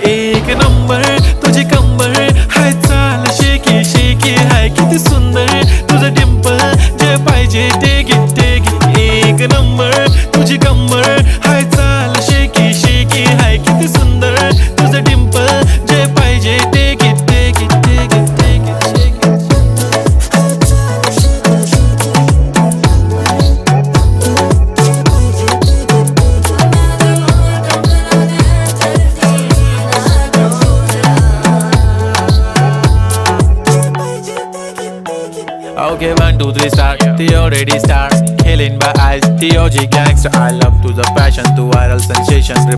एक नंबर तुझी कंबर हाय, चाल शेकी शेकी हाय, किती सुंदर तुझं डिंपल, जे पाहिजे ते घे ते घे. एक नंबर तुझी कंबर हाय, चाल शेकी शेकी हाय, किती सुंदर तुझं डिंपल, जे पाहिजे ते घे ते घे ते घे ते घे. Okay, 1, 2, 3 start. The already start. Killing by eyes. The OG gangster. I love to the passion, to viral sensation.